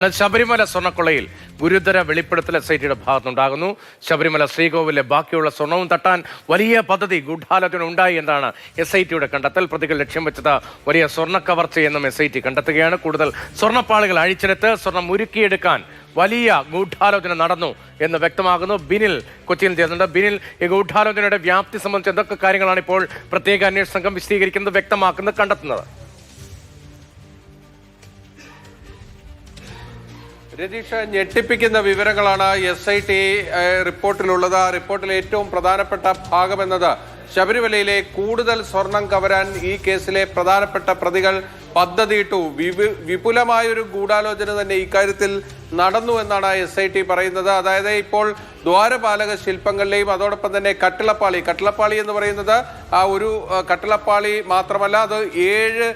ശബരിമല സ്വർണ്ണക്കൊള്ളയിൽ ഗുരുതര വെളിപ്പെടുത്തൽ SITയുടെ ഭാഗത്തുനിന്നുണ്ടാകുന്നു. ശബരിമല ശ്രീകോവിലെ ബാക്കിയുള്ള സ്വർണവും തട്ടാൻ വലിയ പദ്ധതി ഗൂഢാലോചന ഉണ്ടായി എന്നാണ് SITയുടെ കണ്ടെത്തൽ. പ്രതികൾ ലക്ഷ്യം വെച്ചത് വലിയ സ്വർണ്ണ കവർച്ചയെന്നും SIT കണ്ടെത്തുകയാണ്. കൂടുതൽ സ്വർണ്ണപ്പാളികൾ അഴിച്ചെടുത്ത് സ്വർണം ഉരുക്കിയെടുക്കാൻ വലിയ ഗൂഢാലോചന നടന്നു എന്ന് വ്യക്തമാകുന്നു. ബിനിൽ കൊച്ചിയിൽ ചേർന്നുണ്ട്. ബിനിൽ, ഈ ഗൂഢാലോചനയുടെ വ്യാപ്തി സംബന്ധിച്ച് എന്തൊക്കെ കാര്യങ്ങളാണ് ഇപ്പോൾ പ്രത്യേക അന്വേഷണ സംഘം വിശദീകരിക്കുന്നത്, വ്യക്തമാക്കുന്നത്, കണ്ടെത്തുന്നത്? രതീഷ്, ഞെട്ടിപ്പിക്കുന്ന വിവരങ്ങളാണ് SIT റിപ്പോർട്ടിലുള്ളത്. ആ റിപ്പോർട്ടിലെ ഏറ്റവും പ്രധാനപ്പെട്ട ഭാഗമെന്നത് ശബരിമലയിലെ കൂടുതൽ സ്വർണം കവരാൻ ഈ കേസിലെ പ്രധാനപ്പെട്ട പ്രതികൾ പദ്ധതിയിട്ടു. വിപുലമായൊരു ഗൂഢാലോചന തന്നെ ഇക്കാര്യത്തിൽ നടന്നു എന്നാണ് SIT പറയുന്നത്. അതായത് ഇപ്പോൾ ദ്വാരപാലക ശില്പങ്ങളിലെയും അതോടൊപ്പം തന്നെ കട്ടിളപ്പാളി എന്ന് പറയുന്നത് ഒരു കട്ടിളപ്പാളി മാത്രമല്ല, അത് 7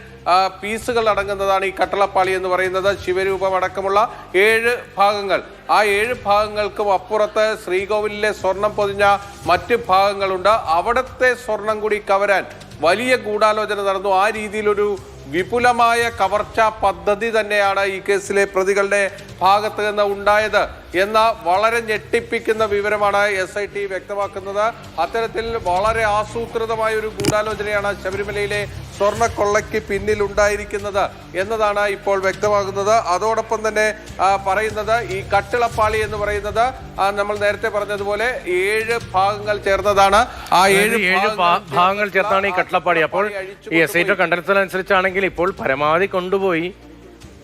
പീസുകൾ അടങ്ങുന്നതാണ് ഈ കട്ടിളപ്പാളി എന്ന് പറയുന്നത്. ശിവരൂപം അടക്കമുള്ള 7 ഭാഗങ്ങൾ. ആ 7 ഭാഗങ്ങൾക്കും അപ്പുറത്ത് ശ്രീകോവിലിലെ സ്വർണം പൊതിഞ്ഞ മറ്റ് ഭാഗങ്ങളുണ്ട്. അവിടുത്തെ സ്വർണം കൂടി കവരാൻ വലിയ ഗൂഢാലോചന നടന്നു. ആ രീതിയിലൊരു വിപുലമായ കവർച്ചാ പദ്ധതി തന്നെയാണ് ഈ കേസിലെ പ്രതികളുടെ ഭാഗത്ത് നിന്ന് ഉണ്ടായത് എന്ന വളരെ ഞെട്ടിപ്പിക്കുന്ന വിവരമാണ് SIT വ്യക്തമാക്കുന്നത്. അത്തരത്തിൽ വളരെ ആസൂത്രിതമായ ഒരു ഗൂഢാലോചനയാണ് ശബരിമലയിലെ സ്വർണ്ണക്കൊള്ളയ്ക്ക് പിന്നിലുണ്ടായിരിക്കുന്നത് എന്നതാണ് ഇപ്പോൾ വ്യക്തമാകുന്നത്. അതോടൊപ്പം തന്നെ പറയുന്നത് ഈ കട്ടിളപ്പാളി എന്ന് പറയുന്നത് നമ്മൾ നേരത്തെ പറഞ്ഞതുപോലെ 7 ഭാഗങ്ങൾ ചേർന്നതാണ്. ആ 7 ഭാഗങ്ങൾ ചേർത്താണ് ഈ കട്ടിളപ്പാടി. അപ്പോൾ ഈ SIT കണ്ടെത്തലനുസരിച്ചാണെങ്കിൽ ഇപ്പോൾ പരമാവധി കൊണ്ടുപോയി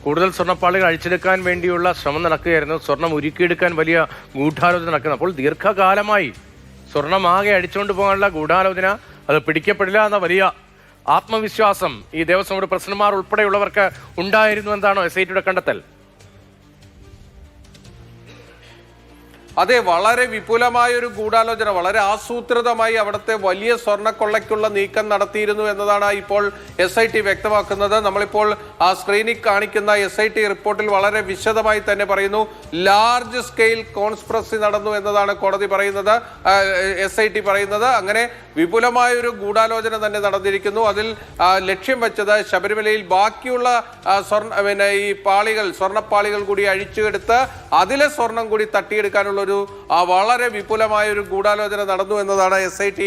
കൂടുതൽ സ്വർണ്ണപ്പാളികൾ അഴിച്ചെടുക്കാൻ വേണ്ടിയുള്ള ശ്രമം നടക്കുകയായിരുന്നു. സ്വർണം ഉരുക്കിയെടുക്കാൻ വലിയ ഗൂഢാലോചന നടക്കുന്നു. അപ്പോൾ ദീർഘകാലമായി സ്വർണമാകെ അടിച്ചുകൊണ്ട് പോകാനുള്ള ഗൂഢാലോചന, അത് പിടിക്കപ്പെടില്ല എന്ന വലിയ ആത്മവിശ്വാസം ഈ ദേവസ്വം ബോർഡ് പ്രസിഡന്റുമാർ ഉൾപ്പെടെയുള്ളവർക്ക് ഉണ്ടായിരുന്നു എന്നാണോ SITയുടെ കണ്ടെത്തൽ? അതെ, വളരെ വിപുലമായൊരു ഗൂഢാലോചന, വളരെ ആസൂത്രിതമായി അവിടുത്തെ വലിയ സ്വർണ്ണക്കൊള്ളയ്ക്കുള്ള നീക്കം നടത്തിയിരുന്നു എന്നതാണ് ഇപ്പോൾ SIT വ്യക്തമാക്കുന്നത്. നമ്മളിപ്പോൾ ആ സ്ക്രീനിൽ കാണിക്കുന്ന SIT റിപ്പോർട്ടിൽ വളരെ വിശദമായി തന്നെ പറയുന്നു, ലാർജ് സ്കെയിൽ കോൺസ്പിറസി നടന്നു എന്നതാണ് കോടതി പറയുന്നത്, SIT പറയുന്നത്. അങ്ങനെ വിപുലമായൊരു ഗൂഢാലോചന തന്നെ നടന്നിരിക്കുന്നു. അതിൽ ലക്ഷ്യം വെച്ചത് ശബരിമലയിൽ ബാക്കിയുള്ള ഈ സ്വർണ്ണപ്പാളികൾ കൂടി അഴിച്ചുകൊടുത്ത് അതിലെ സ്വർണം കൂടി തട്ടിയെടുക്കാനുള്ള വളരെ വിപുലമായ ഒരു ഗൂഢാലോചന നടന്നു എന്നതാണ് SIT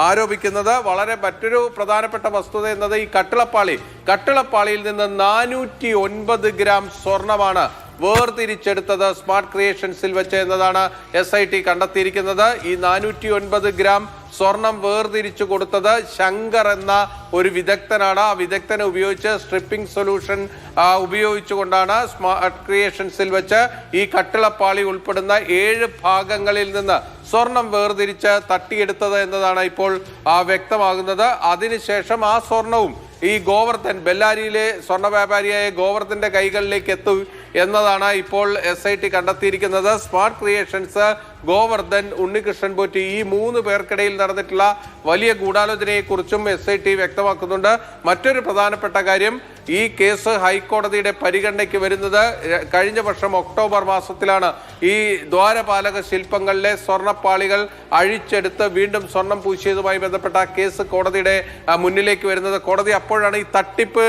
ആരോപിക്കുന്നത്. മറ്റൊരു പ്രധാനപ്പെട്ട വസ്തുത എന്നത് ഈ കട്ടിളപ്പാളിയിൽ നിന്ന് 409 ഗ്രാം സ്വർണമാണ് വേർതിരിച്ചെടുത്തത് സ്മാർട്ട് ക്രിയേഷൻസിൽ വെച്ച് എന്നതാണ് SIT കണ്ടെത്തിയിരിക്കുന്നത്. ഈ 409 ഗ്രാം സ്വർണം വേർതിരിച്ചു കൊടുത്തത് ശങ്കർ എന്ന ഒരു വിദഗ്ധനാണ്. ആ വിദഗ്ധനെ ഉപയോഗിച്ച് സ്ട്രിപ്പിംഗ് സൊല്യൂഷൻ ഉപയോഗിച്ചുകൊണ്ടാണ് സ്മാർട്ട് ക്രിയേഷൻസിൽ വെച്ച് ഈ കട്ടിളപ്പാളി ഉൾപ്പെടുന്ന 7 ഭാഗങ്ങളിൽ നിന്ന് സ്വർണം വേർതിരിച്ച് തട്ടിയെടുത്തത് എന്നതാണ് ഇപ്പോൾ വ്യക്തമാകുന്നത്. അതിനുശേഷം ആ സ്വർണവും ഈ ഗോവർദ്ധൻ, ബെല്ലാരിയിലെ സ്വർണ്ണ വ്യാപാരിയായ ഗോവർദ്ധന്റെ കൈകളിലേക്ക് എത്തും എന്നതാണ് ഇപ്പോൾ SIT കണ്ടെത്തിയിരിക്കുന്നത്. സ്മാർട്ട് ക്രിയേഷൻസ്, ഗോവർദ്ധൻ, ഉണ്ണികൃഷ്ണൻ പോറ്റി, ഈ 3 പേർക്കിടയിൽ നടന്നിട്ടുള്ള വലിയ ഗൂഢാലോചനയെക്കുറിച്ചും SIT വ്യക്തമാക്കുന്നുണ്ട്. മറ്റൊരു പ്രധാനപ്പെട്ട കാര്യം, ഈ കേസ് ഹൈക്കോടതിയുടെ പരിഗണനയ്ക്ക് വരുന്നത് കഴിഞ്ഞ വർഷം ഒക്ടോബർ മാസത്തിലാണ്. ഈ ദ്വാരപാലക ശില്പങ്ങളിലെ സ്വർണ്ണപ്പാളികൾ അഴിച്ചെടുത്ത് വീണ്ടും സ്വർണം പൂശിയതുമായി ബന്ധപ്പെട്ട കേസ് കോടതിയുടെ മുന്നിലേക്ക് വരുന്നത്. കോടതി അപ്പോഴാണ് ഈ തട്ടിപ്പ്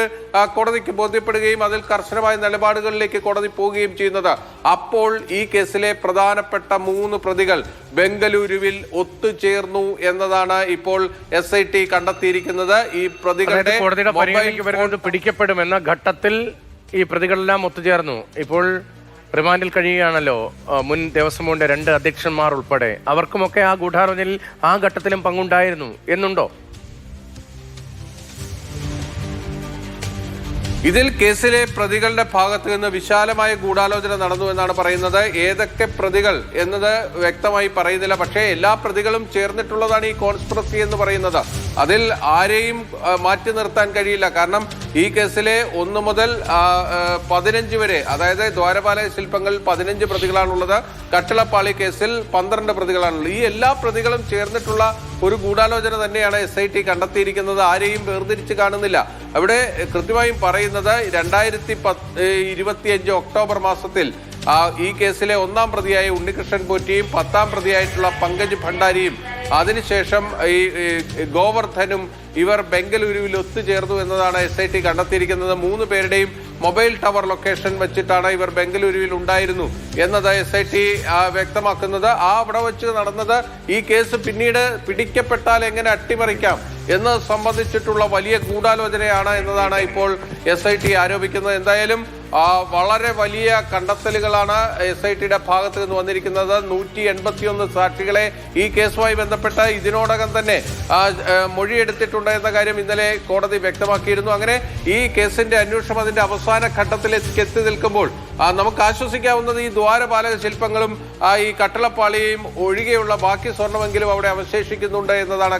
കോടതിക്ക് ബോധ്യപ്പെടുകയും അതിൽ കർശനമായ നിലപാടുകളിലേക്ക് കോടതി പോവുകയും ചെയ്യുന്നത്. അപ്പോൾ ഈ കേസിലെ പ്രധാനപ്പെട്ട 3 പ്രതികൾ ബംഗളൂരുവിൽ ഒത്തുചേർന്നു എന്നതാണ് ഇപ്പോൾ SIT കണ്ടെത്തിയിരിക്കുന്നത്. ഈ പ്രതികളുടെ കോടതിയുടെ പരിഗണനയ്ക്ക് വരുന്നത് പിടിക്കപ്പെടുമെന്ന ഘട്ടത്തിൽ ഈ പ്രതികളെല്ലാം ഒത്തുചേർന്നു. ഇപ്പോൾ റിമാൻഡിൽ കഴിയുകയാണല്ലോ മുൻ ദേവസ്വം ബോർഡിന്റെ 2 അധ്യക്ഷന്മാർ ഉൾപ്പെടെ. അവർക്കുമൊക്കെ ആ ഗൂഢാലോചനയിൽ ആ ഘട്ടത്തിലും പങ്കുണ്ടായിരുന്നു എന്നുണ്ടോ? ഇതിൽ കേസിലെ പ്രതികളുടെ ഭാഗത്ത് നിന്ന് വിശാലമായ ഗൂഢാലോചന നടന്നു എന്നാണ് പറയുന്നത്. ഏതൊക്കെ പ്രതികൾ എന്നത് വ്യക്തമായി പറയുന്നില്ല. പക്ഷേ എല്ലാ പ്രതികളും ചേർന്നിട്ടുള്ളതാണ് ഈ കോൺസ്പിറസി എന്ന് പറയുന്നത്. അതിൽ ആരെയും മാറ്റി നിർത്താൻ കഴിയില്ല. കാരണം ഈ കേസിലെ 1 മുതൽ 15 വരെ, അതായത് ദ്വാരപാലക ശില്പങ്ങളിൽ 15 പ്രതികളാണുള്ളത്, കട്ടിളപ്പാളി കേസിൽ 12 പ്രതികളാണുള്ളത്. ഈ എല്ലാ പ്രതികളും ചേർന്നിട്ടുള്ള ഒരു ഗൂഢാലോചന തന്നെയാണ് SIT കണ്ടെത്തിയിരിക്കുന്നത്. ആരെയും വേർതിരിച്ച് കാണുന്നില്ല. അവിടെ കൃത്യമായും പറയുന്നത് 2025 ഒക്ടോബർ മാസത്തിൽ ഈ കേസിലെ 1ാം പ്രതിയായ ഉണ്ണികൃഷ്ണൻ പോറ്റിയും 10ാം പ്രതിയായിട്ടുള്ള പങ്കജ് ഭണ്ഡാരിയും അതിനുശേഷം ഈ ഗോവർദ്ധനും ഇവർ ബംഗളൂരുവിൽ ഒത്തുചേർന്നു എന്നതാണ് SIT കണ്ടെത്തിയിരിക്കുന്നത്. 3 പേരുടെയും മൊബൈൽ ടവർ ലൊക്കേഷൻ വെച്ചിട്ടാണ് ഇവർ ബംഗളൂരുവിൽ ഉണ്ടായിരുന്നു എന്നത് SIT വ്യക്തമാക്കുന്നത്. അവിടെ വെച്ച് നടന്നത് ഈ കേസ് പിന്നീട് പിടിക്കപ്പെട്ടാൽ എങ്ങനെ അട്ടിമറിക്കാം എന്ന് സംബന്ധിച്ചിട്ടുള്ള വലിയ ഗൂഢാലോചനയാണ് എന്നതാണ് ഇപ്പോൾ SIT ആരോപിക്കുന്നത്. എന്തായാലും വളരെ വലിയ കണ്ടെത്തലുകളാണ് SITയുടെ ഭാഗത്ത് നിന്ന് വന്നിരിക്കുന്നത്. 181 സാക്ഷികളെ ഈ കേസുമായി ബന്ധപ്പെട്ട് ഇതിനോടകം തന്നെ മൊഴിയെടുത്തിട്ടുണ്ട് എന്ന കാര്യം ഇന്നലെ കോടതി വ്യക്തമാക്കിയിരുന്നു. അങ്ങനെ ഈ കേസിന്റെ അന്വേഷണം അതിന്റെ അവസാന ഘട്ടത്തിലേക്ക് എത്തി നിൽക്കുമ്പോൾ നമുക്ക് ആശ്വസിക്കാവുന്നത് ഈ ദ്വാരപാലക ശില്പങ്ങളും ഈ കട്ടളപ്പാളിയും ഒഴികെയുള്ള ബാക്കി സ്വർണ്ണമെങ്കിലും അവിടെ അവശേഷിക്കുന്നുണ്ട് എന്നതാണ്.